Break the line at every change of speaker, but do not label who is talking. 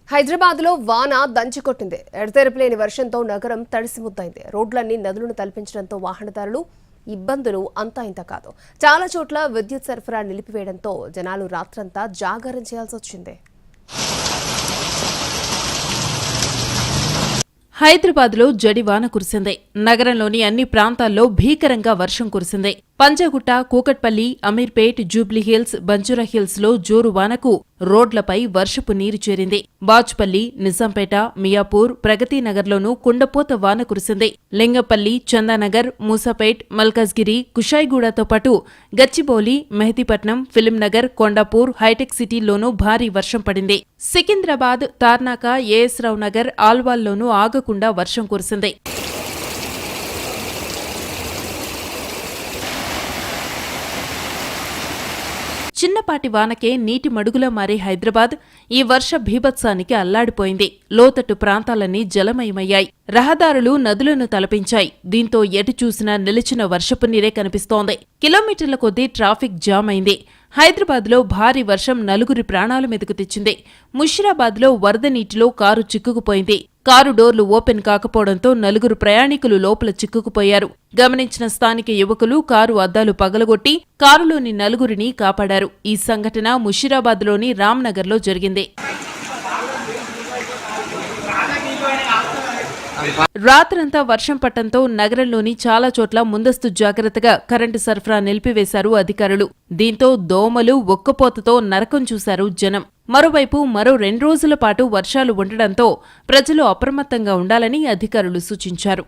హైదరాబాద్లో వాన దంచికొట్టింది. ఎడతెరపులేని వర్షంతో నగరం తడిసిముద్దైంది. రోడ్లన్నీ నదులను తలపించడంతో వాహనదారులు ఇబ్బందులు అంతా ఇంత కాదు. చాలా చోట్ల విద్యుత్ సరఫరా నిలిపివేయడంతో జనాలు రాత్రంతా జాగారం చేయాల్సి వచ్చింది.
హైదరాబాద్లో జడివాన కురిసింది. నగరంలోని అన్ని ప్రాంతాల్లో భీకరంగా వర్షం కురిసింది. పంజాగుట్ట, కూకట్పల్లి, అమీర్పేట్, జూబ్లీహిల్స్, బంజారాహిల్స్ లో జోరు వానకు రోడ్లపై వర్షపు నీరు చేరింది. బాచ్పల్లి, నిజాంపేట, మియాపూర్, ప్రగతినగర్లోనూ కుండపోత వాన కురిసింది. లింగపల్లి, చందానగర్, మూసాపేట్, మల్కాజ్గిరి, కుషాయిగూడతో పాటు గచ్చిబౌలి, మెహదీపట్నం, ఫిలింనగర్, కొండాపూర్, హైటెక్ సిటీల్లోనూ భారీ వర్షం పడింది. సికింద్రాబాద్, తార్నాక, ఏఎస్ రావు నగర్, ఆల్వాల్లోనూ ఆగకుండా వర్షం కురిసింది. చిన్నపాటి వానకే నీటి మడుగులా మారే హైదరాబాద్ ఈ వర్ష భీభత్సానికి అల్లాడిపోయింది. లోతట్టు ప్రాంతాలన్నీ జలమయమయ్యాయి. రహదారులు నదులను తలపించాయి. దీంతో ఎటు చూసినా నిలిచిన వర్షపు నీరే కనిపిస్తోంది. కిలోమీటర్ల కొద్దీ ట్రాఫిక్ జామ్ అయింది. హైదరాబాద్లో భారీ వర్షం నలుగురి ప్రాణాల మీదకు తెచ్చింది. ముషిరాబాద్లో వరద నీటిలో కారు చిక్కుకుపోయింది. కారు డోర్లు ఓపెన్ కాకపోవడంతో నలుగురు ప్రయాణికులు లోపల చిక్కుకుపోయారు. గమనించిన స్థానిక యువకులు కారు అద్దాలు పగలగొట్టి కారులోని నలుగురిని కాపాడారు. ఈ సంఘటన ముషిరాబాద్లోని రామ్నగర్లో జరిగింది. రాత్రంతా వర్షం పట్టంతో నగరంలోని చాలా చోట్ల ముందస్తు జాగ్రత్తగా కరెంటు సరఫరా నిలిపివేశారు అధికారులు. దీంతో దోమలు, ఉక్కపోతతో నరకం చూశారు జనం. మరోవైపు మరో 2 రోజుల పాటు వర్షాలు ఉండడంతో ప్రజలు అప్రమత్తంగా ఉండాలని అధికారులు సూచించారు.